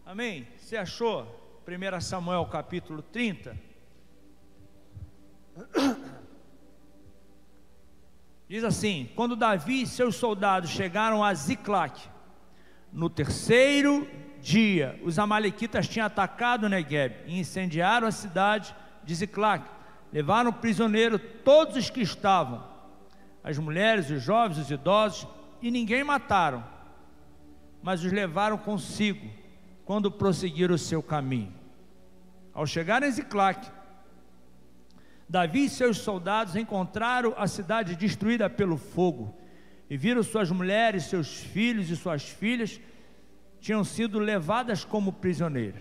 Amém? Você achou? 1 Samuel capítulo 30. Diz assim: quando Davi e seus soldados chegaram a Ziclague, no terceiro dia, os amalequitas tinham atacado Neguebe e incendiaram a cidade de Ziclague. Levaram prisioneiro todos os que estavam, as mulheres, os jovens, os idosos, e ninguém mataram, mas os levaram consigo quando prosseguiram o seu caminho. Ao chegarem em Ziclague, Davi e seus soldados encontraram a cidade destruída pelo fogo e viram suas mulheres, seus filhos e suas filhas tinham sido levadas como prisioneiros.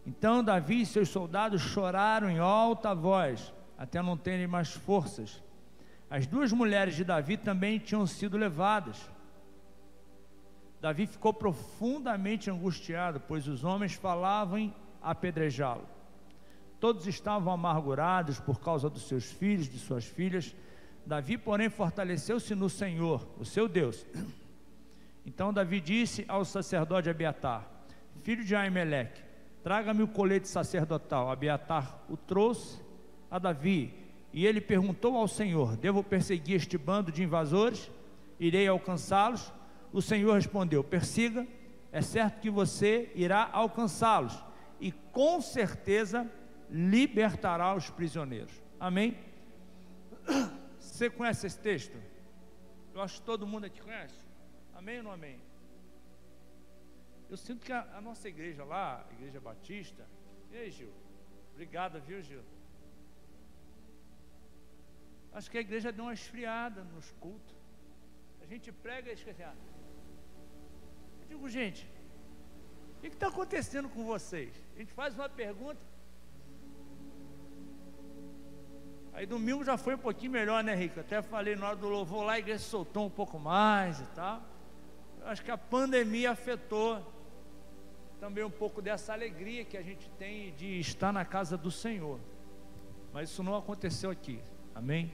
Então Davi e seus soldados choraram em alta voz, até não terem mais forças. As duas mulheres de Davi também tinham sido levadas. Davi ficou profundamente angustiado, pois os homens falavam em apedrejá-lo. Todos estavam amargurados por causa dos seus filhos, de suas filhas. Davi, porém, fortaleceu-se no Senhor, o seu Deus. Então Davi disse ao sacerdote Abiatar, filho de Aimeleque: traga-me o colete sacerdotal. Abiatar o trouxe a Davi, e ele perguntou ao Senhor: devo perseguir este bando de invasores? Irei alcançá-los? O Senhor respondeu: persiga, é certo que você irá alcançá-los, e com certeza libertará os prisioneiros. Amém? Você conhece esse texto? Eu acho que todo mundo aqui conhece. Amém ou não amém? Eu sinto que a nossa igreja lá, a Igreja Batista... E aí, Gil? Obrigado, viu, Gil? Acho que a igreja deu uma esfriada nos cultos. A gente prega e esquece. Eu digo, gente, o que está acontecendo com vocês? A gente faz uma pergunta. Aí domingo já foi um pouquinho melhor, né, Rico? Até falei na hora do louvor lá, a igreja soltou um pouco mais e tal. Eu acho que a pandemia afetou também um pouco dessa alegria que a gente tem de estar na casa do Senhor. Mas isso não aconteceu aqui. Amém?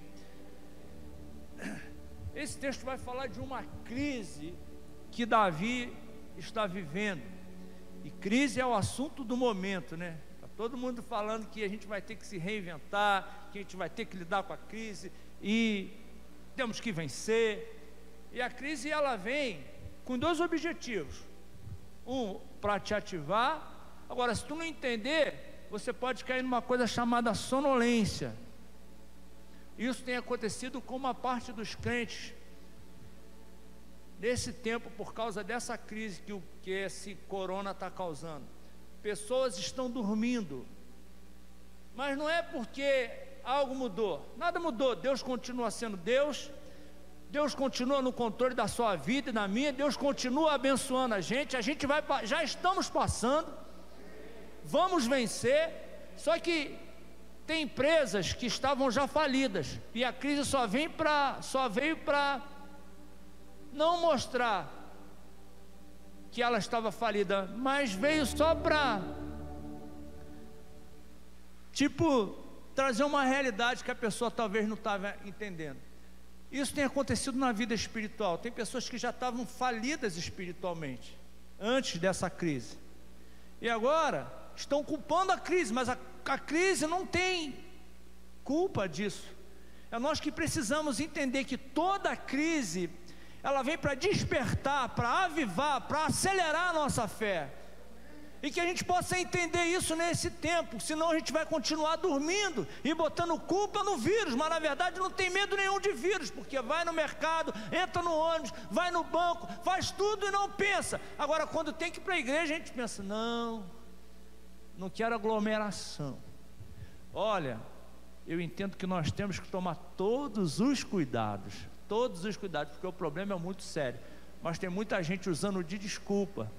Esse texto vai falar de uma crise que Davi está vivendo. E crise é o assunto do momento, né? Está todo mundo falando que a gente vai ter que se reinventar, que a gente vai ter que lidar com a crise e temos que vencer. E a crise, ela vem com dois objetivos: um, para te ativar. Agora, se tu não entender, você pode cair numa coisa chamada sonolência. Isso tem acontecido com uma parte dos crentes nesse tempo, por causa dessa crise que esse corona está causando. Pessoas estão dormindo, mas não é porque algo mudou, nada mudou. Deus continua sendo Deus, Deus continua no controle da sua vida e da minha, Deus continua abençoando a gente vai, já estamos passando, vamos vencer. Só que tem empresas que estavam já falidas, e a crise só veio para não mostrar que ela estava falida, mas veio só para, trazer uma realidade que a pessoa talvez não estava entendendo. Isso tem acontecido na vida espiritual. Tem pessoas que já estavam falidas espiritualmente antes dessa crise, e agora estão culpando a crise, mas a crise não tem culpa disso. É nós que precisamos entender que toda crise, ela vem para despertar, para avivar, para acelerar a nossa fé, e que a gente possa entender isso nesse tempo. Senão a gente vai continuar dormindo e botando culpa no vírus, mas na verdade não tem medo nenhum de vírus, porque vai no mercado, entra no ônibus, vai no banco, faz tudo e não pensa. Agora, quando tem que ir para a igreja, a gente pensa: não quero aglomeração. Olha, eu entendo que nós temos que tomar todos os cuidados, porque o problema é muito sério, mas tem muita gente usando de desculpa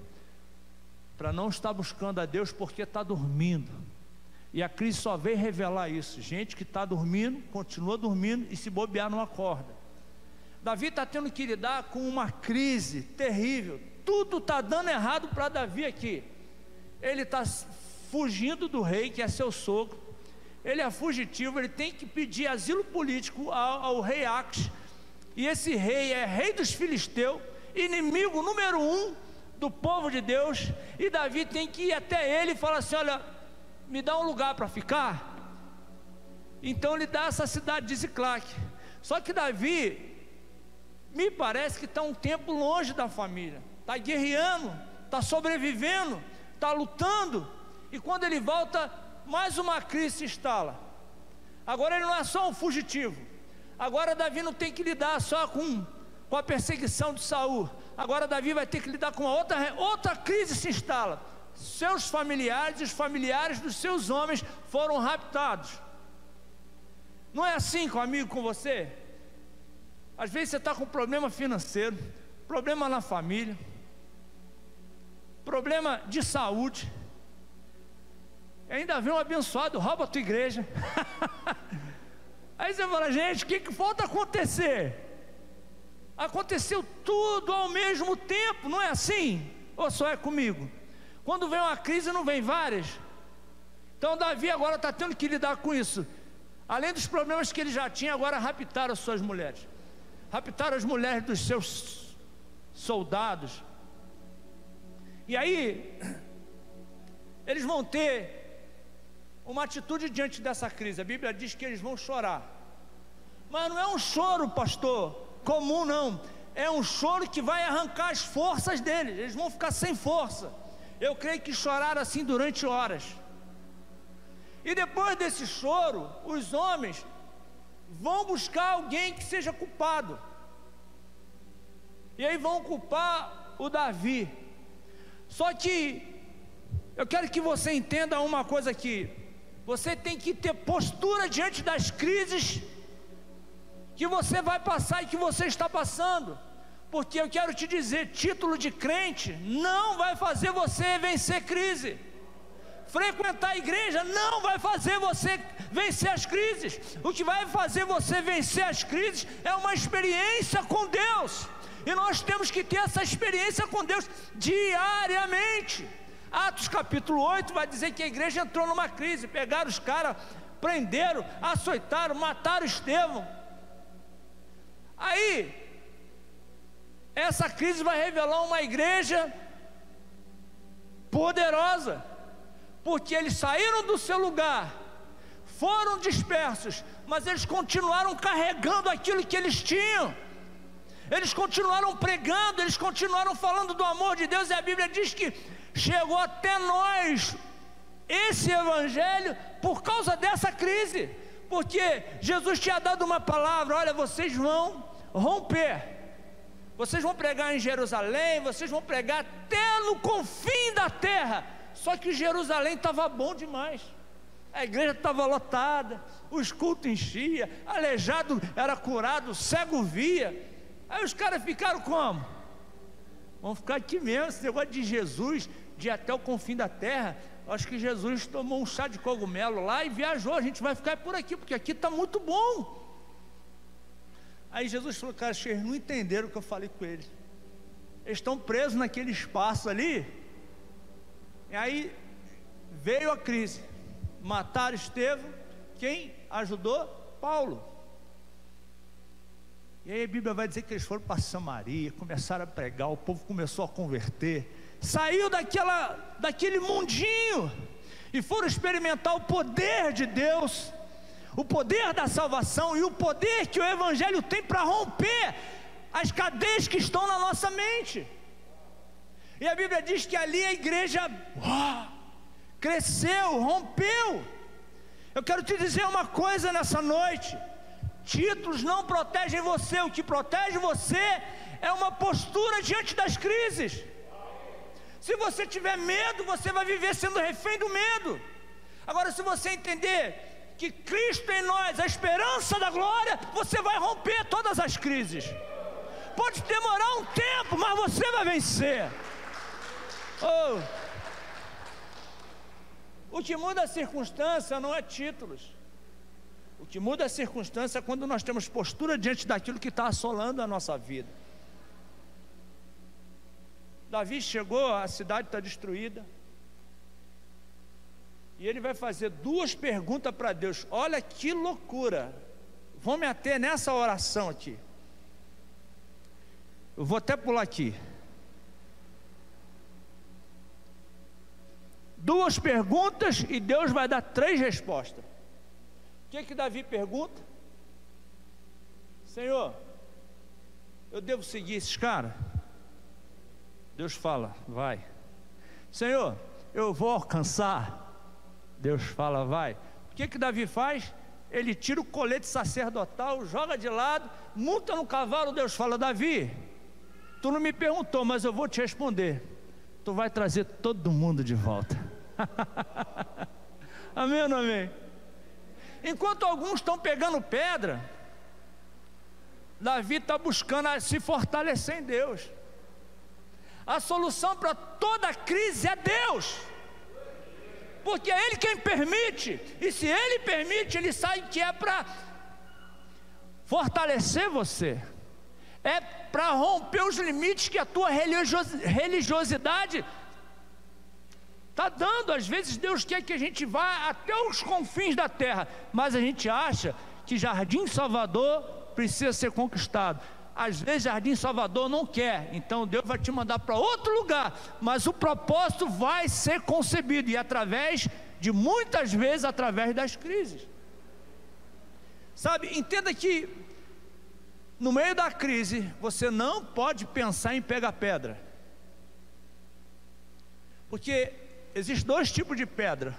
para não estar buscando a Deus porque está dormindo, e a crise só veio revelar isso. Gente que está dormindo, continua dormindo, e se bobear não acorda. Davi está tendo que lidar com uma crise terrível, tudo está dando errado para Davi aqui. Ele está fugindo do rei, que é seu sogro, ele é fugitivo, ele tem que pedir asilo político ao rei Aques, e esse rei é rei dos filisteus, inimigo número 1 do povo de Deus, e Davi tem que ir até ele e falar assim: olha, me dá um lugar para ficar. Então ele dá essa cidade de Ziclac. Só que Davi, me parece que está um tempo longe da família, está guerreando, está sobrevivendo, está lutando, e quando ele volta, mais uma crise se instala. Agora ele não é só um fugitivo, agora Davi não tem que lidar só com a perseguição de Saul, agora Davi vai ter que lidar com outra crise se instala. Seus familiares e os familiares dos seus homens foram raptados. Não é assim comigo, com você? Às vezes você está com problema financeiro, problema na família, problema de saúde, e ainda vem um abençoado, rouba a tua igreja. Aí você fala: gente, o que falta acontecer? Aconteceu tudo ao mesmo tempo, não é assim? Ou só é comigo? Quando vem uma crise, não vem várias? Então Davi agora está tendo que lidar com isso. Além dos problemas que ele já tinha, agora raptaram as suas mulheres, raptaram as mulheres dos seus soldados. E aí eles vão ter uma atitude diante dessa crise. A Bíblia diz que eles vão chorar, mas não é um choro, pastor, comum, não. É um choro que vai arrancar as forças deles. Eles vão ficar sem força. Eu creio que choraram assim durante horas. E depois desse choro, os homens vão buscar alguém que seja culpado, e aí vão culpar o Davi. Só que eu quero que você entenda uma coisa aqui: você tem que ter postura diante das crises que você vai passar e que você está passando, porque eu quero te dizer, título de crente não vai fazer você vencer crise. Frequentar a igreja não vai fazer você vencer as crises. O que vai fazer você vencer as crises é uma experiência com Deus, e nós temos que ter essa experiência com Deus diariamente. Atos capítulo 8 vai dizer que a igreja entrou numa crise. Pegaram os caras, prenderam, açoitaram, mataram Estevão. Aí essa crise vai revelar uma igreja poderosa, porque eles saíram do seu lugar, foram dispersos, mas eles continuaram carregando aquilo que eles tinham. Eles continuaram pregando, eles continuaram falando do amor de Deus, e a Bíblia diz que chegou até nós esse evangelho por causa dessa crise, porque Jesus tinha dado uma palavra: olha, vocês vão romper, vocês vão pregar em Jerusalém, vocês vão pregar até no confim da terra. Só que Jerusalém estava bom demais, a igreja estava lotada, os cultos enchiam, aleijado era curado, cego via. Aí os caras ficaram como? Vamos ficar aqui mesmo, esse negócio de Jesus, de ir até o confim da terra. Acho que Jesus tomou um chá de cogumelo lá e viajou, a gente vai ficar por aqui, porque aqui está muito bom. Aí Jesus falou: cara, vocês não entenderam o que eu falei com eles, eles estão presos naquele espaço ali. E aí veio a crise, mataram Estevão. Quem ajudou? Paulo. E aí a Bíblia vai dizer que eles foram para Samaria, começaram a pregar, o povo começou a converter, saiu daquele mundinho e foram experimentar o poder de Deus, o poder da salvação e o poder que o Evangelho tem para romper as cadeias que estão na nossa mente. E a Bíblia diz que ali a igreja cresceu, rompeu. Eu quero te dizer uma coisa nessa noite: títulos não protegem você, o que protege você é uma postura diante das crises. Se você tiver medo, você vai viver sendo refém do medo. Agora, se você entender que Cristo em nós, a esperança da glória, você vai romper todas as crises. Pode demorar um tempo, mas você vai vencer. O que muda a circunstância não é títulos. O que muda a circunstância é quando nós temos postura diante daquilo que está assolando a nossa vida. Davi chegou, a cidade está destruída, e ele vai fazer duas perguntas para Deus. Olha que loucura. Vou me ater nessa oração aqui. Eu vou até pular aqui. 2 perguntas e Deus vai dar 3 respostas. O que Davi pergunta? Senhor, eu devo seguir esses caras? Deus fala, vai. Senhor, eu vou alcançar? Deus fala, vai. O que Davi faz? Ele tira o colete sacerdotal, joga de lado, monta no cavalo. Deus fala, Davi, tu não me perguntou, mas eu vou te responder. Tu vai trazer todo mundo de volta. Amém ou não amém? Enquanto alguns estão pegando pedra, Davi está buscando se fortalecer em Deus. A solução para toda crise é Deus, porque é Ele quem permite, e se Ele permite, Ele sabe que é para fortalecer você, é para romper os limites que a tua religiosidade está dando. Às vezes Deus quer que a gente vá até os confins da terra, mas a gente acha que Jardim Salvador precisa ser conquistado. Às vezes Jardim Salvador não quer, então Deus vai te mandar para outro lugar, mas o propósito vai ser concebido, e através de, muitas vezes, através das crises. Sabe, entenda que no meio da crise você não pode pensar em pegar pedra, porque existem 2 tipos de pedra: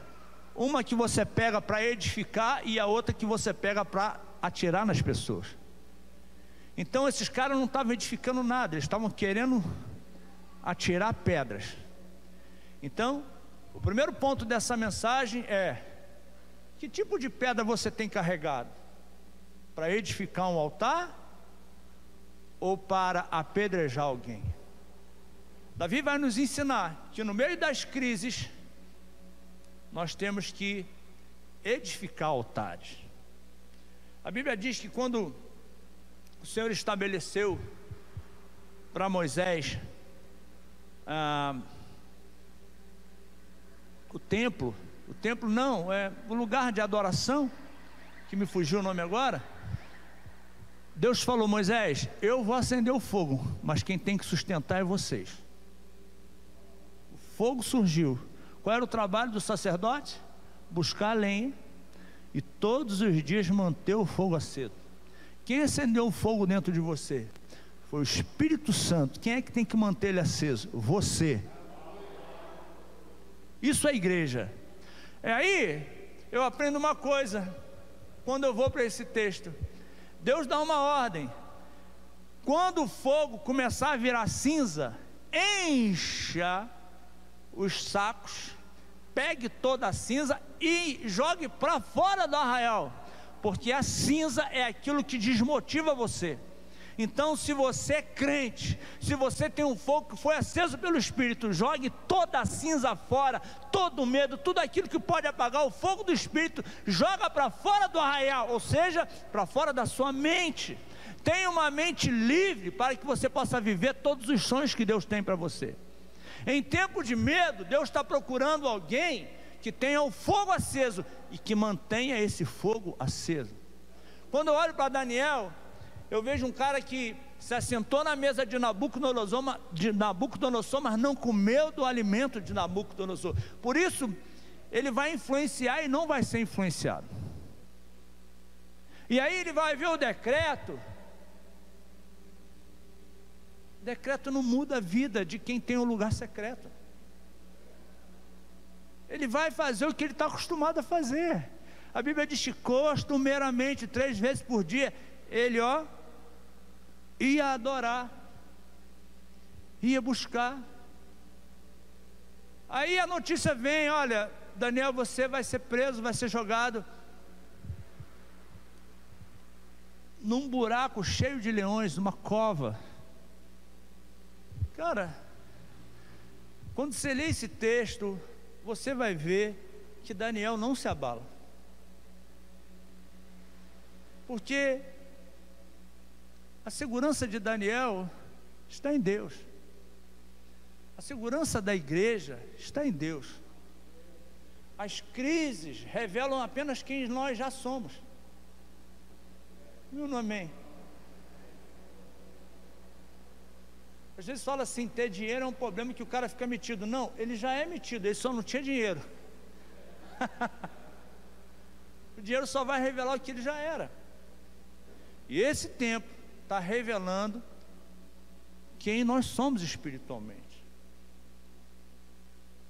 uma que você pega para edificar e a outra que você pega para atirar nas pessoas. Então esses caras não estavam edificando nada, eles estavam querendo atirar pedras. Então, o primeiro ponto dessa mensagem é: que tipo de pedra você tem carregado? Para edificar um altar ou para apedrejar alguém? Davi vai nos ensinar que no meio das crises nós temos que edificar altares. A Bíblia diz que quando o Senhor estabeleceu para Moisés o templo não, é o lugar de adoração, que me fugiu o nome agora. Deus falou: Moisés, eu vou acender o fogo, mas quem tem que sustentar é vocês. O fogo surgiu. Qual era o trabalho do sacerdote? Buscar a lenha e todos os dias manter o fogo aceso. Quem acendeu o fogo dentro de você? Foi o Espírito Santo. Quem é que tem que manter ele aceso? Você. Isso é igreja. Aí eu aprendo uma coisa quando eu vou para esse texto. Deus dá uma ordem: quando o fogo começar a virar cinza, encha os sacos, pegue toda a cinza e jogue para fora do arraial, porque a cinza é aquilo que desmotiva você. Então, se você é crente, se você tem um fogo que foi aceso pelo Espírito, jogue toda a cinza fora, todo o medo, tudo aquilo que pode apagar o fogo do Espírito, joga para fora do arraial, ou seja, para fora da sua mente. Tenha uma mente livre para que você possa viver todos os sonhos que Deus tem para você. Em tempo de medo, Deus está procurando alguém que tenha o fogo aceso e que mantenha esse fogo aceso. Quando eu olho para Daniel, eu vejo um cara que se assentou na mesa de Nabucodonosor, mas não comeu do alimento de Nabucodonosor. Por isso, ele vai influenciar e não vai ser influenciado. E aí ele vai ver o decreto. O decreto não muda a vida de quem tem um lugar secreto. Ele vai fazer o que ele está acostumado a fazer. A Bíblia diz que costumeiramente 3 vezes por dia ele ia adorar, ia buscar. Aí a notícia vem: olha, Daniel, você vai ser preso, vai ser jogado num buraco cheio de leões, numa cova. Cara, quando você lê esse texto, você vai ver que Daniel não se abala, porque a segurança de Daniel está em Deus. A segurança da igreja está em Deus. As crises revelam apenas quem nós já somos. Meu nome. Às vezes fala assim, ter dinheiro é um problema que o cara fica metido. Não, ele já é metido, ele só não tinha dinheiro. O dinheiro só vai revelar o que ele já era. E esse tempo está revelando quem nós somos espiritualmente.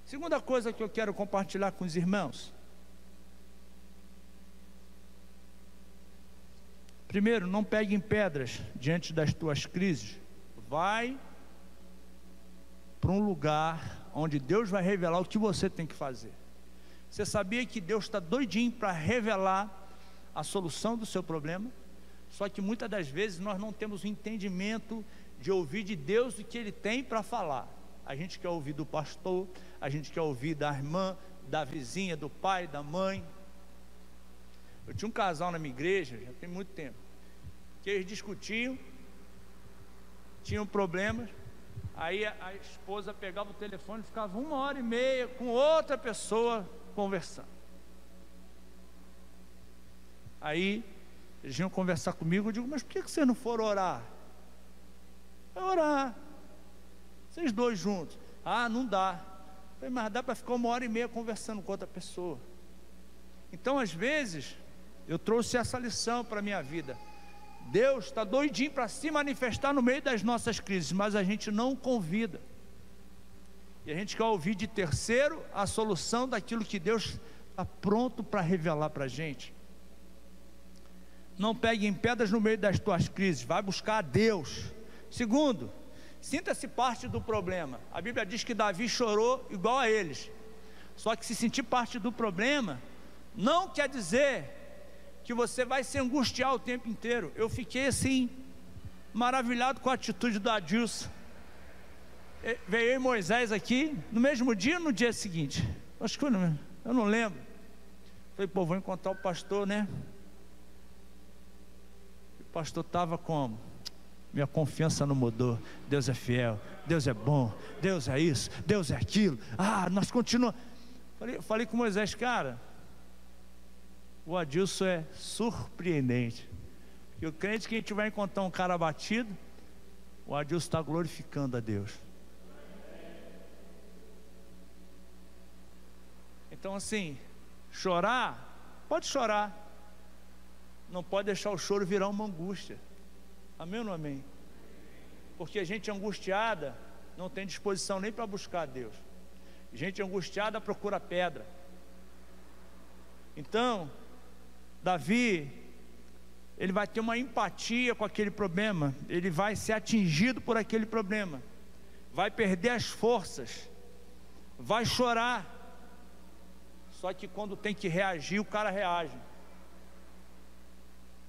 Segunda coisa que eu quero compartilhar com os irmãos. Primeiro, não pegue em pedras diante das tuas crises. Vai para um lugar onde Deus vai revelar o que você tem que fazer. Você sabia que Deus está doidinho para revelar a solução do seu problema? Só que muitas das vezes nós não temos o entendimento de ouvir de Deus o que Ele tem para falar. A gente quer ouvir do pastor, a gente quer ouvir da irmã, da vizinha, do pai, da mãe. Eu tinha um casal na minha igreja, já tem muito tempo, que eles discutiam, tinham problemas, aí a esposa pegava o telefone e ficava 1h30 com outra pessoa conversando. Aí eles vinham conversar comigo, eu digo, mas por que vocês não foram orar? É orar, vocês dois juntos. Ah, não dá. Eu falei, mas dá para ficar 1h30 conversando com outra pessoa. Então às vezes eu trouxe essa lição para a minha vida. Deus está doidinho para se manifestar no meio das nossas crises, mas a gente não convida. E a gente quer ouvir de terceiro a solução daquilo que Deus está pronto para revelar para a gente. Não pegue em pedras no meio das tuas crises, vai buscar a Deus. Segundo, sinta-se parte do problema. A Bíblia diz que Davi chorou igual a eles. Só que se sentir parte do problema não quer dizer que você vai se angustiar o tempo inteiro. Eu fiquei assim, maravilhado com a atitude do Adilson. Veio eu e Moisés aqui, no mesmo dia ou no dia seguinte? Acho que foi no mesmo, eu não lembro. Falei, pô, vou encontrar o pastor, né? O pastor estava como? Minha confiança não mudou. Deus é fiel, Deus é bom, Deus é isso, Deus é aquilo. Ah, nós continuamos. Falei com Moisés, cara, o Adilson é surpreendente. Porque o crente que a gente vai encontrar um cara abatido, o Adilson está glorificando a Deus. Então assim, chorar, pode chorar. Não pode deixar o choro virar uma angústia. Amém ou não amém? Porque a gente angustiada não tem disposição nem para buscar a Deus. Gente angustiada procura pedra. Então Davi, ele vai ter uma empatia com aquele problema, ele vai ser atingido por aquele problema, vai perder as forças, vai chorar. Só que quando tem que reagir, o cara reage.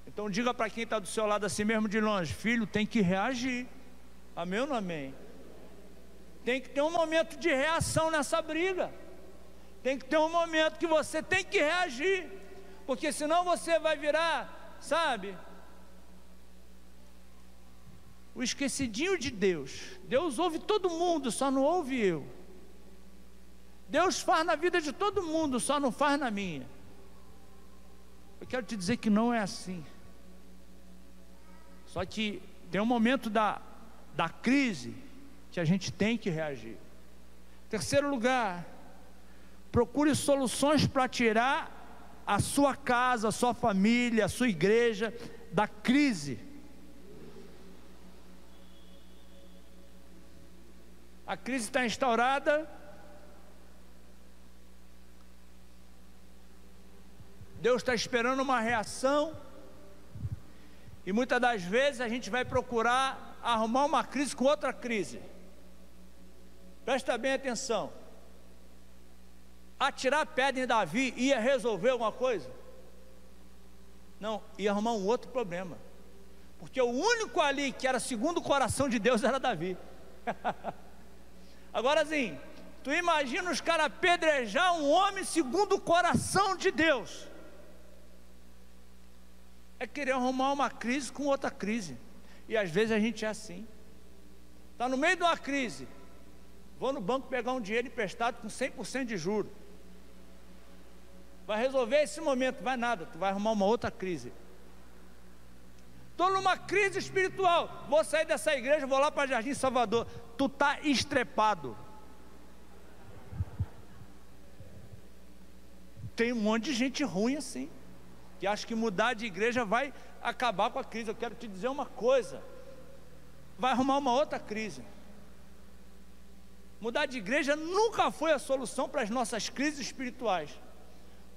Então diga para quem está do seu lado assim mesmo de longe, filho, tem que reagir. Amém ou não amém? Tem que ter um momento de reação nessa briga. Tem que ter um momento que você tem que reagir, porque senão você vai virar, sabe, o esquecidinho de Deus. Deus ouve todo mundo, só não ouve eu. Deus faz na vida de todo mundo, só não faz na minha. Eu quero te dizer que não é assim. Só que tem um momento da crise que a gente tem que reagir. Terceiro lugar, procure soluções para tirar a sua casa, a sua família, a sua igreja da crise. A crise está instaurada, Deus está esperando uma reação, e muitas das vezes a gente vai procurar arrumar uma crise com outra crise. Presta bem atenção. Atirar pedra em Davi ia resolver alguma coisa? Não, ia arrumar um outro problema, porque o único ali que era segundo o coração de Deus era Davi. Agora assim, tu imagina os caras apedrejar um homem segundo o coração de Deus. É querer arrumar uma crise com outra crise. E às vezes a gente é assim. Está no meio de uma crise, vou no banco pegar um dinheiro emprestado com 100% de juros. Vai resolver esse momento, vai nada, tu vai arrumar uma outra crise. estou numa crise espiritual, vou sair dessa igreja, vou lá para Jardim Salvador. Tu está estrepado. Tem um monte de gente ruim assim, que acha que mudar de igreja vai acabar com a crise. Eu quero te dizer uma coisa: vai arrumar uma outra crise. Mudar de igreja nunca foi a solução para as nossas crises espirituais.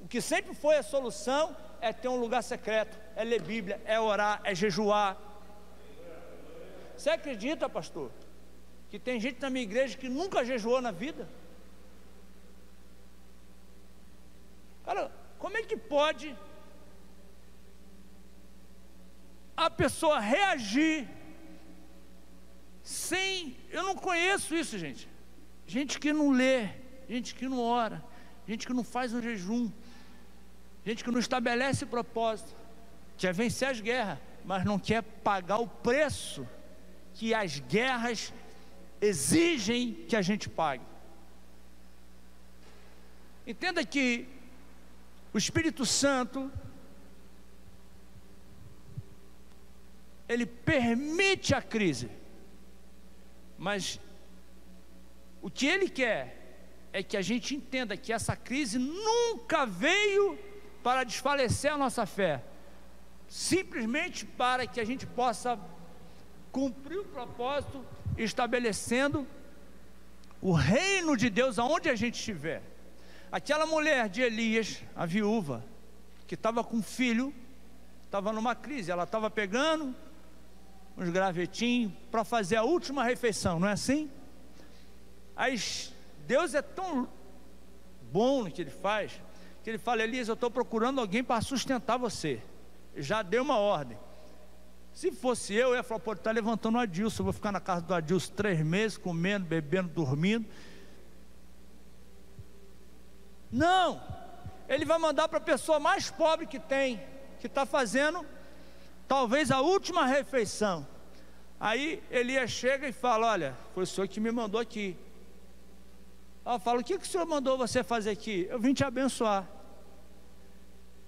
O que sempre foi a solução é ter um lugar secreto, é ler Bíblia, é orar, é jejuar. Você acredita, pastor, que tem gente na minha igreja que nunca jejuou na vida? Cara, como é que pode a pessoa reagir sem... Eu não conheço isso, gente. Gente que não lê, gente que não ora, gente que não faz um jejum, gente que não estabelece propósito, quer vencer as guerras, mas não quer pagar o preço que as guerras exigem que a gente pague. Entenda que o Espírito Santo, ele permite a crise, mas o que ele quer é que a gente entenda que essa crise nunca veio para desfalecer a nossa fé, simplesmente para que a gente possa cumprir o propósito, estabelecendo o reino de Deus aonde a gente estiver. Aquela mulher de Elias, a viúva, que estava com um filho, estava numa crise, ela estava pegando uns gravetinhos para fazer a última refeição, não é assim? Aí Deus é tão bom no que Ele faz, que Ele fala: Elias, eu estou procurando alguém para sustentar você. Já deu uma ordem. Se fosse eu ia falar: pô, ele está levantando o Adilson, eu vou ficar na casa do Adilson 3 meses, comendo, bebendo, dormindo. Não, ele vai mandar para a pessoa mais pobre que tem, que está fazendo talvez a última refeição. Aí Elias chega e fala: olha, foi o senhor que me mandou aqui. Ela fala: o que o senhor mandou você fazer aqui? Eu vim te abençoar,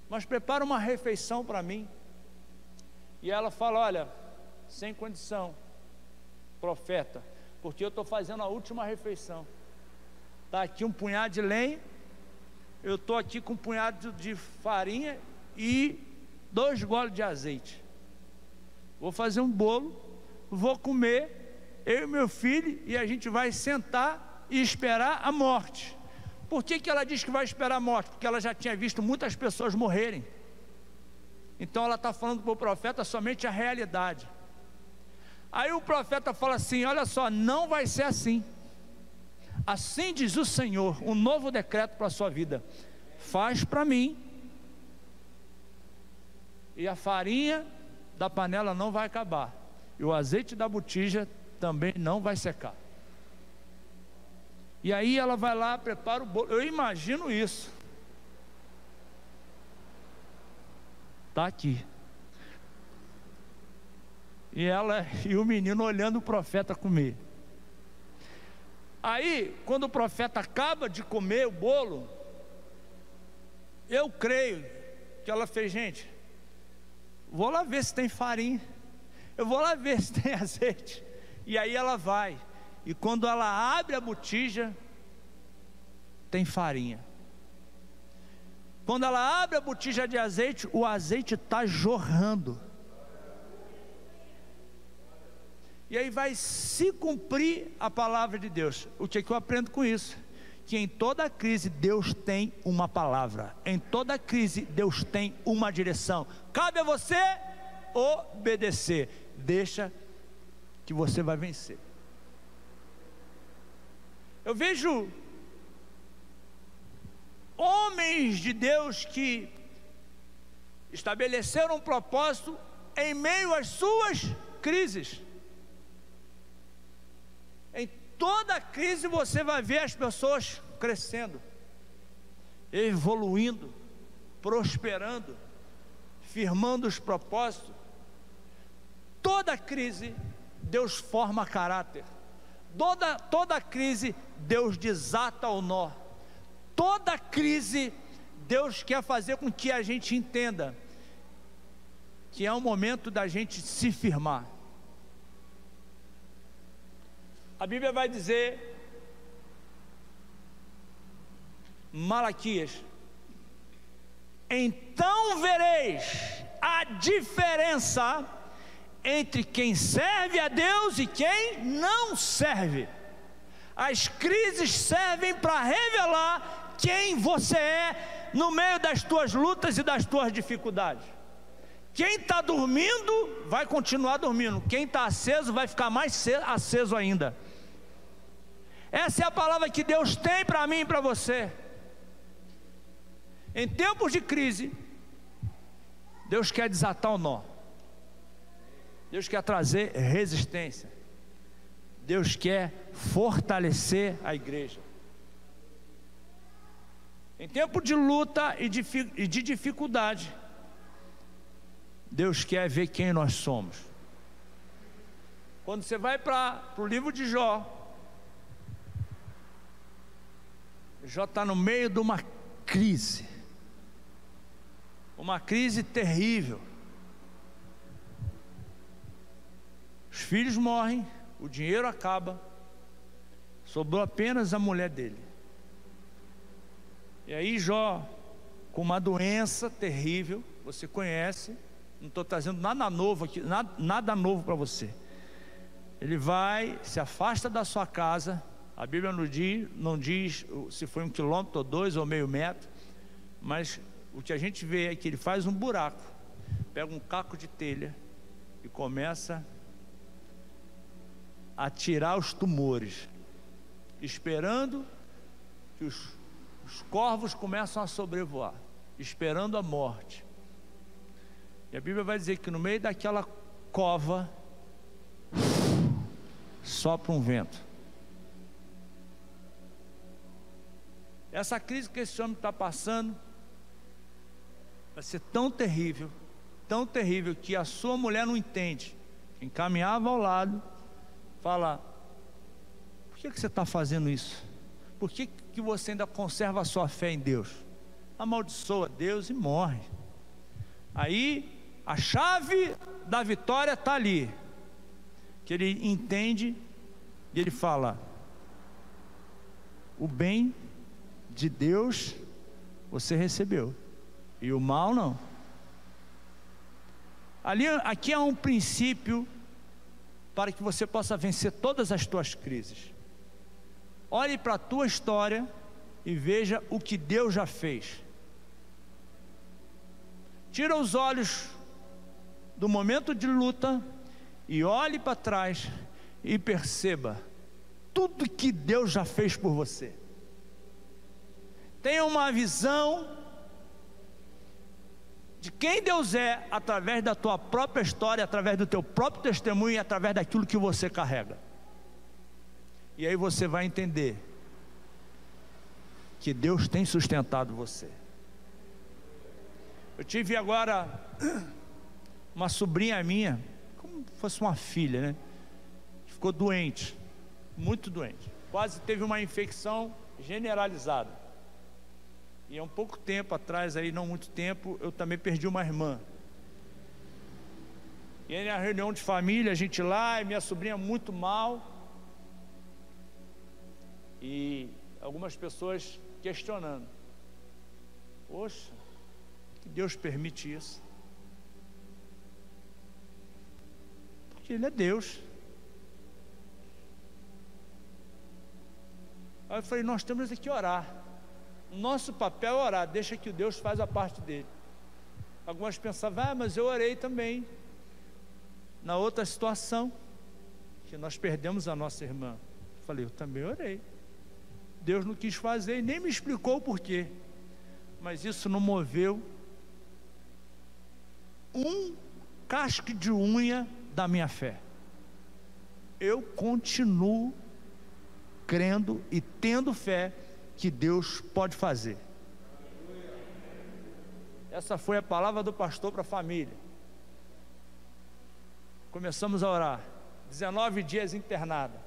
mas prepara uma refeição para mim. E ela fala: olha, sem condição, profeta, porque eu estou fazendo a última refeição. Está aqui um punhado de lenha, eu estou aqui com um punhado de farinha e 2 goles de azeite. Vou fazer um bolo, vou comer, eu e meu filho, e a gente vai sentar e esperar a morte. Por que ela diz que vai esperar a morte? Porque ela já tinha visto muitas pessoas morrerem. Então ela está falando para o profeta somente a realidade. Aí o profeta fala assim: olha só, não vai ser assim. Assim diz o Senhor, um novo decreto para a sua vida: faz para mim, e a farinha da panela não vai acabar, e o azeite da botija também não vai secar. E aí ela vai lá, prepara o bolo. Eu imagino isso. Está aqui. E ela e o menino olhando o profeta comer. Aí, quando o profeta acaba de comer o bolo, eu creio que ela fez: gente, vou lá ver se tem farinha, eu vou lá ver se tem azeite. E aí ela vai, e quando ela abre a botija, tem farinha. Quando ela abre a botija de azeite, o azeite está jorrando. E aí vai se cumprir a palavra de Deus. O que eu aprendo com isso? Que em toda crise Deus tem uma palavra. Em toda crise Deus tem uma direção. Cabe a você obedecer. Deixa que você vai vencer. Eu vejo homens de Deus que estabeleceram um propósito em meio às suas crises. Em toda crise você vai ver as pessoas crescendo, evoluindo, prosperando, firmando os propósitos. Toda crise Deus forma caráter. Toda crise Deus desata o nó. Toda crise Deus quer fazer com que a gente entenda que é o momento da gente se firmar. A Bíblia vai dizer, Malaquias: então vereis a diferença entre quem serve a Deus e quem não serve. As crises servem para revelar quem você é no meio das tuas lutas e das tuas dificuldades. Quem está dormindo vai continuar dormindo, quem está aceso vai ficar mais aceso ainda. Essa é a palavra que Deus tem para mim e para você. Em tempos de crise, Deus quer desatar o nó, Deus quer trazer resistência, Deus quer fortalecer a igreja. Em tempo de luta e de dificuldade, Deus quer ver quem nós somos. Quando você vai para o livro de Jó, Jó está no meio de uma crise terrível. Os filhos morrem, o dinheiro acaba, sobrou apenas a mulher dele. E aí Jó, com uma doença terrível, você conhece, não estou trazendo nada novo aqui, nada novo para você. Ele vai, se afasta da sua casa. A Bíblia não diz se foi 1 quilômetro ou 2 ou meio metro, mas o que a gente vê é que ele faz um buraco, pega um caco de telha e começa a tirar os tumores, esperando que os corvos começam a sobrevoar, esperando a morte. E a Bíblia vai dizer que no meio daquela cova sopra um vento. Essa crise que esse homem está passando vai ser tão terrível que a sua mulher não entende. Quem caminhava ao lado fala: por que você está fazendo isso? Por que você ainda conserva a sua fé em Deus? Amaldiçoa Deus e morre. Aí a chave da vitória está ali, que ele entende e ele fala: o bem de Deus você recebeu, e o mal não. Aqui há um princípio para que você possa vencer todas as tuas crises. Olhe para a tua história e veja o que Deus já fez. Tira os olhos do momento de luta e olhe para trás e perceba tudo que Deus já fez por você. Tenha uma visão de quem Deus é através da tua própria história, através do teu próprio testemunho e através daquilo que você carrega. E aí você vai entender que Deus tem sustentado você. Eu tive agora uma sobrinha minha, como se fosse uma filha, né? Ficou doente, muito doente, quase teve uma infecção generalizada. E há um pouco tempo atrás, aí não muito tempo, eu também perdi uma irmã. E aí na reunião de família, a gente lá, e minha sobrinha muito mal. E algumas pessoas questionando: poxa, que Deus permite isso? Porque Ele é Deus. Aí eu falei: nós temos que orar. Nosso papel é orar, deixa que o Deus faz a parte dele. Algumas pensavam: mas eu orei também na outra situação, que nós perdemos a nossa irmã. Eu falei: eu também orei. Deus não quis fazer e nem me explicou o porquê, mas isso não moveu um casco de unha da minha fé. Eu continuo crendo e tendo fé que Deus pode fazer. Essa foi a palavra do pastor para a família. Começamos a orar, 19 dias internada.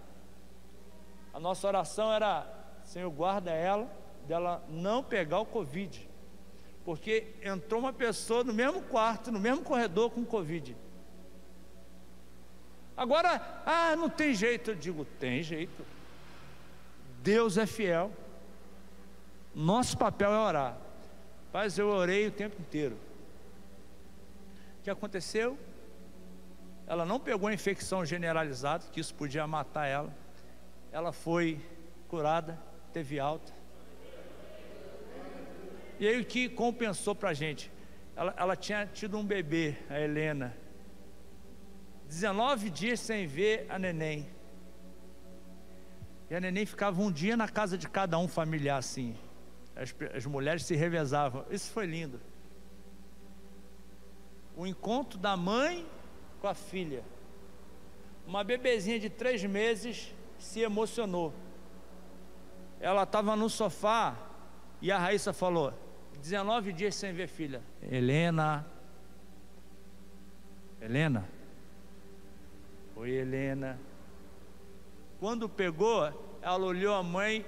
A nossa oração era: Senhor, guarda ela, dela não pegar o Covid, porque entrou uma pessoa no mesmo quarto, no mesmo corredor com Covid. Agora, não tem jeito. Eu digo, tem jeito. Deus é fiel. Nosso papel é orar. Mas eu orei o tempo inteiro. O que aconteceu? Ela não pegou a infecção generalizada, que isso podia matar ela. Ela foi curada, teve alta. E aí o que compensou para a gente? Ela tinha tido um bebê, a Helena, 19 dias sem ver a neném. E a neném ficava um dia na casa de cada um familiar assim. As mulheres se revezavam. Isso foi lindo. O encontro da mãe com a filha. Uma bebezinha de 3 meses se emocionou. Ela estava no sofá e a Raíssa falou: 19 dias sem ver filha. Helena. Oi, Helena. Quando pegou, ela olhou a mãe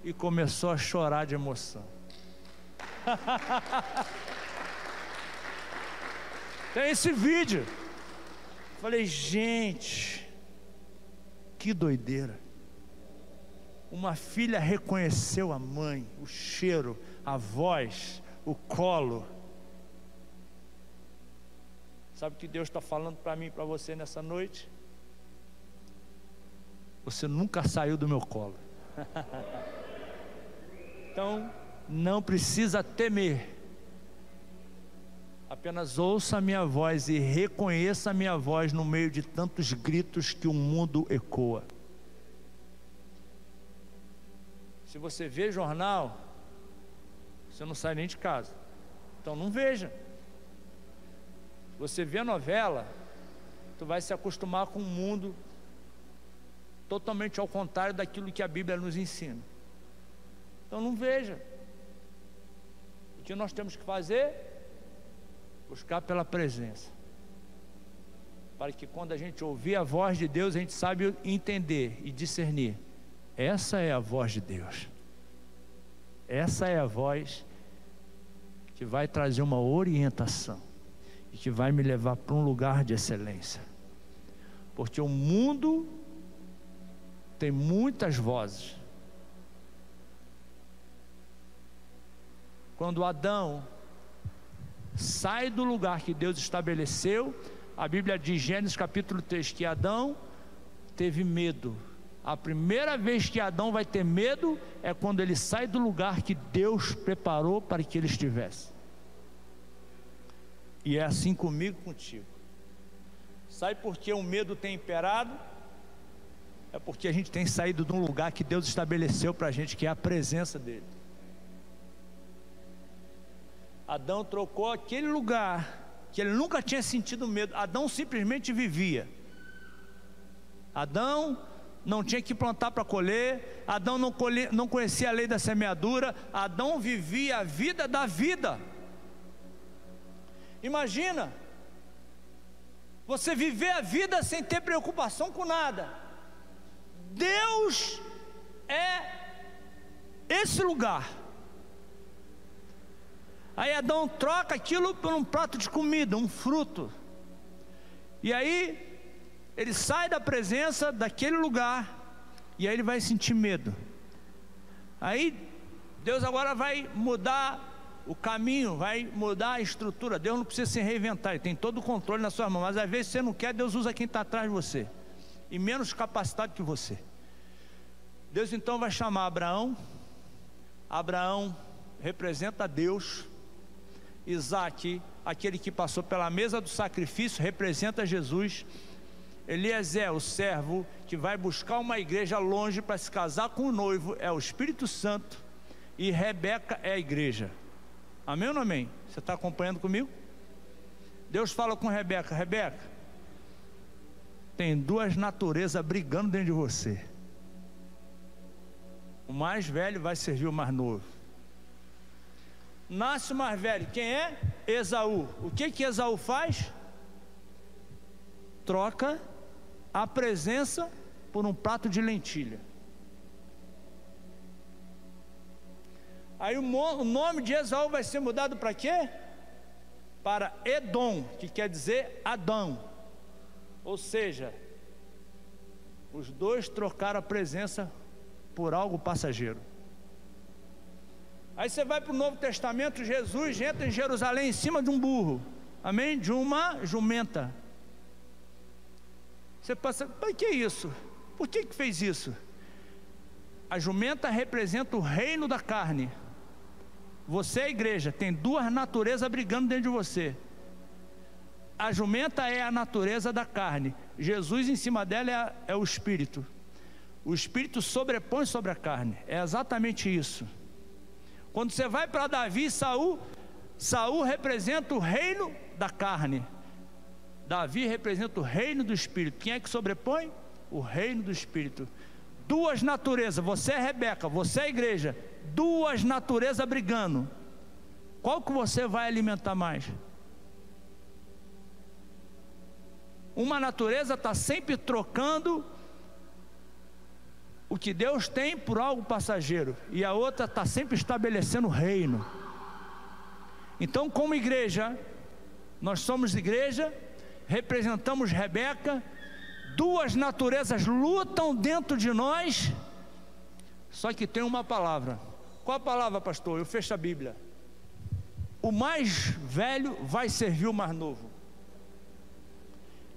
e começou a chorar de emoção. Tem esse vídeo. Falei, gente, que doideira. Uma filha reconheceu a mãe, o cheiro, a voz, o colo. Sabe o que Deus está falando para mim e para você nessa noite? Você nunca saiu do meu colo. Então, não precisa temer. Apenas ouça a minha voz e reconheça a minha voz no meio de tantos gritos que o mundo ecoa. Se você vê jornal, você não sai nem de casa. Então não veja. Você vê novela, tu vai se acostumar com um mundo totalmente ao contrário daquilo que a Bíblia nos ensina. Então não veja. O que nós temos que fazer? Buscar pela presença, para que quando a gente ouvir a voz de Deus, a gente sabe entender e discernir. Essa é a voz de Deus. Essa é a voz que vai trazer uma orientação e que vai me levar para um lugar de excelência. Porque o mundo tem muitas vozes. Quando Adão sai do lugar que Deus estabeleceu, a Bíblia diz, Gênesis capítulo 3, que Adão teve medo. A primeira vez que Adão vai ter medo é quando ele sai do lugar que Deus preparou para que ele estivesse. E é assim comigo e contigo. Sabe por que o medo tem imperado? É porque a gente tem saído de um lugar que Deus estabeleceu para a gente, que é a presença dele. Adão trocou aquele lugar que ele nunca tinha sentido medo. Adão simplesmente vivia. Adão não tinha que plantar para colher. Adão não conhecia a lei da semeadura. Adão vivia a vida da vida. Imagina você viver a vida sem ter preocupação com nada. Deus é esse lugar. Aí Adão troca aquilo por um prato de comida, um fruto. E aí ele sai da presença daquele lugar, e aí ele vai sentir medo. Aí Deus agora vai mudar o caminho, vai mudar a estrutura. Deus não precisa se reinventar, Ele tem todo o controle na sua mão. Mas às vezes você não quer, Deus usa quem está atrás de você, e menos capacitado que você. Deus então vai chamar Abraão. Abraão representa Deus. Isaac, aquele que passou pela mesa do sacrifício, representa Jesus. Eliezer, o servo que vai buscar uma igreja longe para se casar com o noivo, é o Espírito Santo. E Rebeca é a igreja. Amém ou não amém? Você está acompanhando comigo? Deus fala com Rebeca: Rebeca, tem duas naturezas brigando dentro de você. O mais velho vai servir o mais novo. Nasce o mais velho, quem é? Esaú. O que Esaú faz? Troca a presença por um prato de lentilha. Aí o nome de Esaú vai ser mudado para quê? Para Edom, que quer dizer Adão. Ou seja, os dois trocaram a presença por algo passageiro. Aí você vai para o Novo Testamento, Jesus entra em Jerusalém em cima de um burro, amém? De uma jumenta. Você passa, mas que é isso? Por que fez isso? A jumenta representa o reino da carne. Você, a igreja, tem duas naturezas brigando dentro de você. A jumenta é a natureza da carne. Jesus em cima dela é o espírito. O espírito sobrepõe sobre a carne. É exatamente isso. Quando você vai para Davi e Saul, Saul representa o reino da carne. Davi representa o reino do espírito. Quem é que sobrepõe? O reino do espírito. Duas naturezas, você é Rebeca, você é a igreja, duas naturezas brigando. Qual que você vai alimentar mais? Uma natureza está sempre trocando o que Deus tem por algo passageiro, e a outra está sempre estabelecendo o reino. Então, como igreja, nós somos igreja, representamos Rebeca, duas naturezas lutam dentro de nós, só que tem uma palavra. Qual a palavra, pastor? Eu fecho a Bíblia. O mais velho vai servir o mais novo.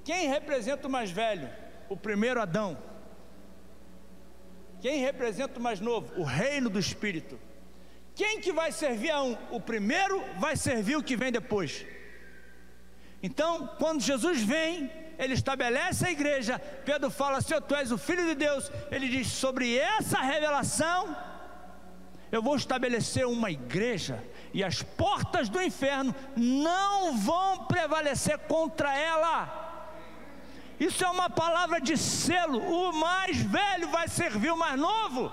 Quem representa o mais velho? O primeiro Adão. Quem representa o mais novo? O reino do Espírito. Quem que vai servir a um? O primeiro vai servir o que vem depois. Então, quando Jesus vem, Ele estabelece a igreja. Pedro fala, Senhor, Tu és o Filho de Deus. Ele diz, sobre essa revelação, eu vou estabelecer uma igreja, e as portas do inferno não vão prevalecer contra ela. Isso é uma palavra de selo. O mais velho vai servir o mais novo.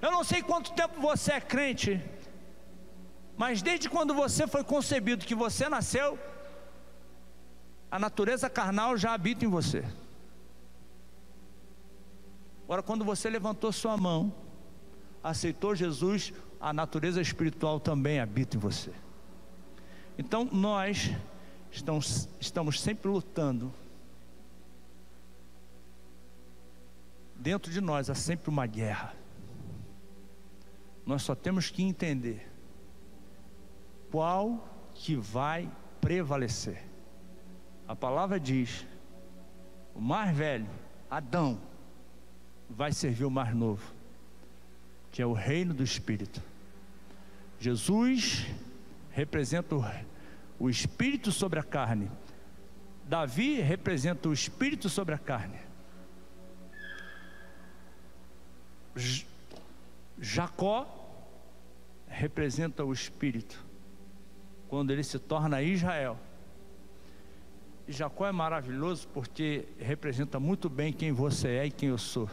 Eu não sei quanto tempo você é crente, mas desde quando você foi concebido, que você nasceu, a natureza carnal já habita em você. Agora, quando você levantou sua mão, aceitou Jesus, a natureza espiritual também habita em você. Então nós estamos sempre lutando. Dentro de nós há sempre uma guerra. Nós só temos que entender qual que vai prevalecer. A palavra diz, o mais velho, Adão, vai servir o mais novo, que é o reino do Espírito. Jesus representa o Espírito sobre a carne. Davi representa o Espírito sobre a carne. Jacó representa o Espírito, quando ele se torna Israel. E Jacó é maravilhoso porque representa muito bem quem você é e quem eu sou.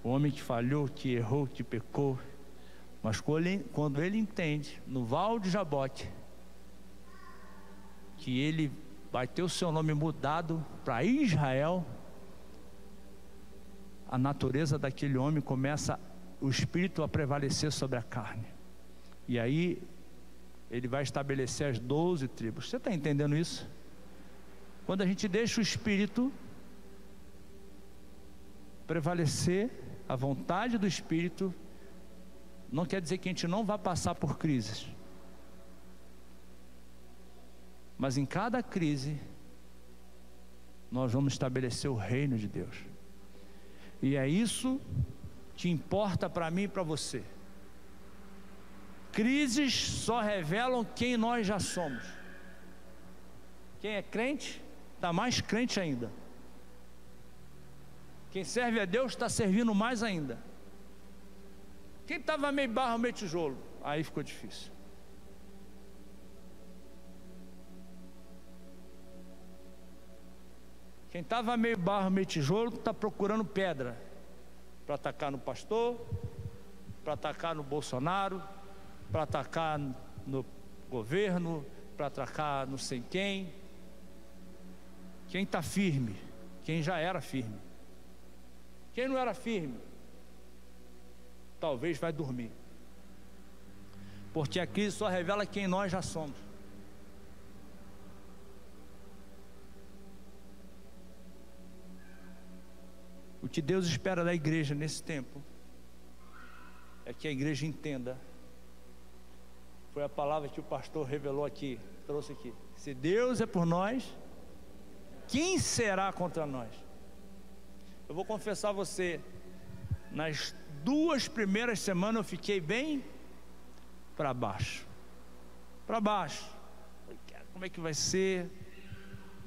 O homem que falhou, que errou, que pecou. Mas quando ele entende, no Val de Jaboque, que ele vai ter o seu nome mudado para Israel, a natureza daquele homem começa, o espírito a prevalecer sobre a carne. E aí ele vai estabelecer as 12 tribos. Você está entendendo isso? Quando a gente deixa o espírito prevalecer, a vontade do espírito, não quer dizer que a gente não vai passar por crises, mas em cada crise nós vamos estabelecer o reino de Deus. E é isso que importa para mim e para você. Crises só revelam quem nós já somos. Quem é crente, está mais crente ainda. Quem serve a Deus está servindo mais ainda. Quem estava meio barro, meio tijolo, aí ficou difícil. Quem estava meio barro, meio tijolo, está procurando pedra para atacar no pastor, para atacar no Bolsonaro, para atacar no governo, para atacar não sei quem. Quem está firme, quem já era firme. Quem não era firme, talvez vai dormir. porque a crise só revela quem nós já somos. O que Deus espera da igreja nesse tempo é que a igreja entenda. Foi a palavra que o pastor revelou aqui, trouxe aqui. Se Deus é por nós, quem será contra nós? Eu vou confessar a você, nas 2 primeiras semanas eu fiquei bem para baixo. Para baixo. Como é que vai ser?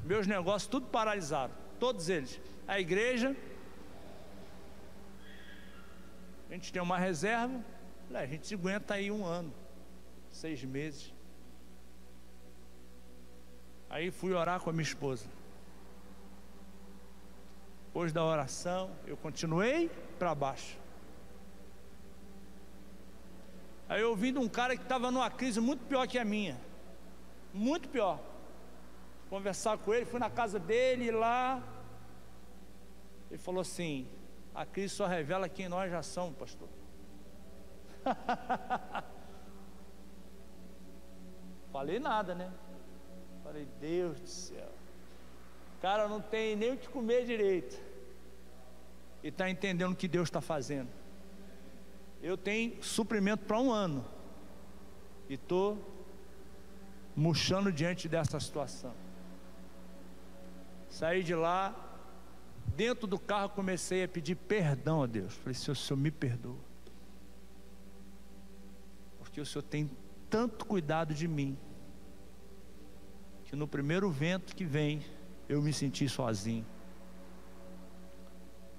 Meus negócios tudo paralisaram, todos eles. A igreja, a gente tem uma reserva, a gente se aguenta aí 1 ano, 6 meses. Aí fui orar com a minha esposa. Depois da oração, eu continuei para baixo. Aí eu ouvi de um cara que estava numa crise muito pior que a minha, muito pior. Conversar com ele, fui na casa dele e lá ele falou assim: a crise só revela quem nós já somos, pastor. Falei nada, né? Falei, Deus do céu, cara não tem nem o que comer direito e está entendendo o que Deus está fazendo. Eu tenho suprimento para 1 ano e estou murchando diante dessa situação. Saí de lá, dentro do carro comecei a pedir perdão a Deus. Falei, Senhor me perdoa, porque o Senhor tem tanto cuidado de mim, que no primeiro vento que vem, eu me senti sozinho.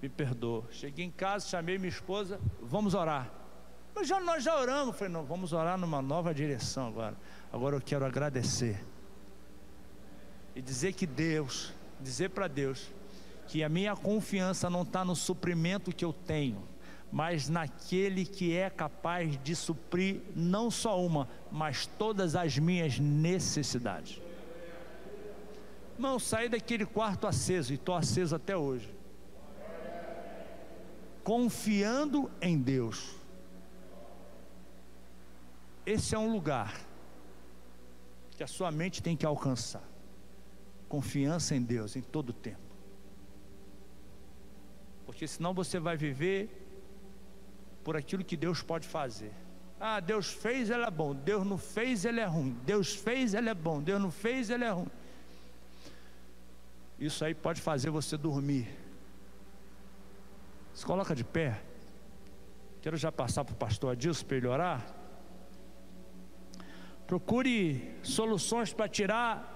Me perdoa. Cheguei em casa, chamei minha esposa, vamos orar. Mas nós já oramos. Falei, não, vamos orar numa nova direção agora. Agora eu quero agradecer e dizer para Deus que a minha confiança não está no suprimento que eu tenho, mas naquele que é capaz de suprir não só uma, mas todas as minhas necessidades. Irmão, saí daquele quarto aceso e estou aceso até hoje, confiando em Deus. Esse é um lugar que a sua mente tem que alcançar. Confiança em Deus em todo o tempo, porque senão você vai viver por aquilo que Deus pode fazer. Ah, Deus fez, ele é bom. Deus não fez, ele é ruim. Deus fez, ele é bom. Deus não fez, ele é ruim. Isso aí pode fazer você dormir. Se coloca de pé. Quero já passar para o pastor Adilson para ele orar. Procure soluções para tirar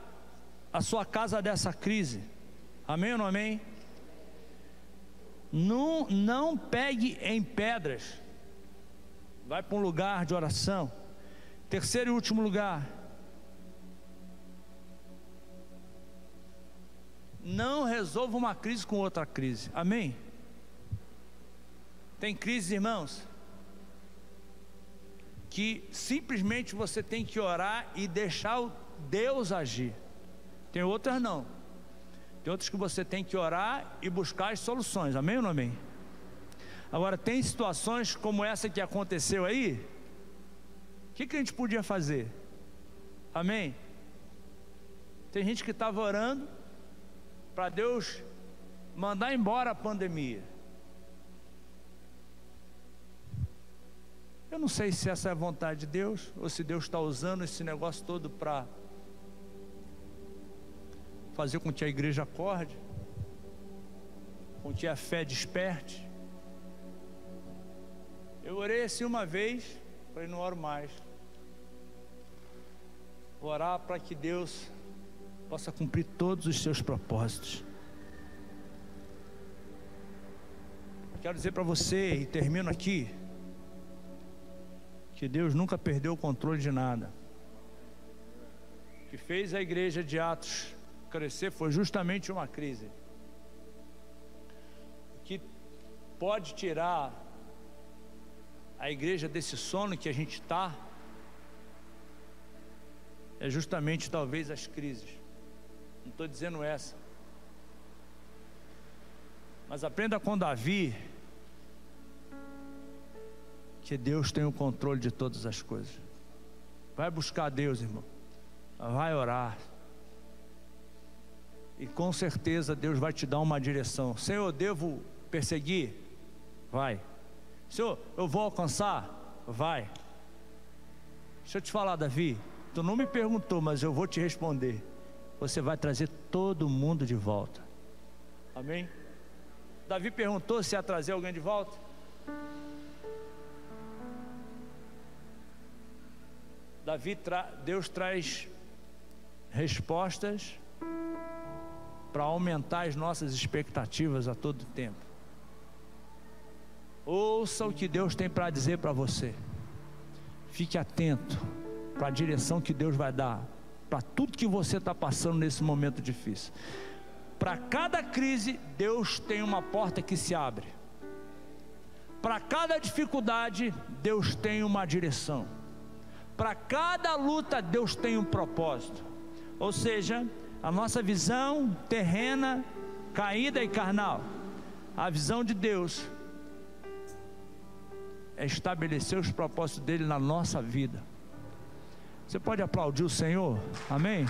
a sua casa dessa crise. Amém ou não amém? Não pegue em pedras. Vai para um lugar de oração. Terceiro e último lugar, não resolva uma crise com outra crise. Amém? Tem crises, irmãos, que simplesmente você tem que orar e deixar o Deus agir. Tem outras não. Tem outras que você tem que orar e buscar as soluções. Amém ou não amém? Agora, tem situações como essa que aconteceu aí. O que a gente podia fazer? Amém? Tem gente que estava orando para Deus mandar embora a pandemia. Eu não sei se essa é a vontade de Deus, ou se Deus está usando esse negócio todo para fazer com que a igreja acorde, com que a fé desperte. Eu orei assim uma vez, falei, não oro mais. Vou orar para que Deus possa cumprir todos os seus propósitos. Quero dizer para você, e termino aqui, que Deus nunca perdeu o controle de nada. O que fez a igreja de Atos crescer foi justamente uma crise. O que pode tirar a igreja desse sono que a gente está é justamente talvez as crises. Não estou dizendo essa, mas aprenda com Davi que Deus tem o controle de todas as coisas. Vai buscar Deus, irmão. Vai orar. E com certeza Deus vai te dar uma direção. Senhor, eu devo perseguir? Vai. Senhor, eu vou alcançar? Vai. Deixa eu te falar, Davi, tu não me perguntou, mas eu vou te responder. Você vai trazer todo mundo de volta. Amém? Davi perguntou se ia trazer alguém de volta. Deus traz respostas para aumentar as nossas expectativas a todo tempo. Ouça o que Deus tem para dizer para você. Fique atento para a direção que Deus vai dar, para tudo que você está passando nesse momento difícil. Para cada crise, Deus tem uma porta que se abre. Para cada dificuldade, Deus tem uma direção. Para cada luta, Deus tem um propósito. Ou seja, a nossa visão terrena, caída e carnal, a visão de Deus é estabelecer os propósitos dele na nossa vida. Você pode aplaudir o Senhor? Amém?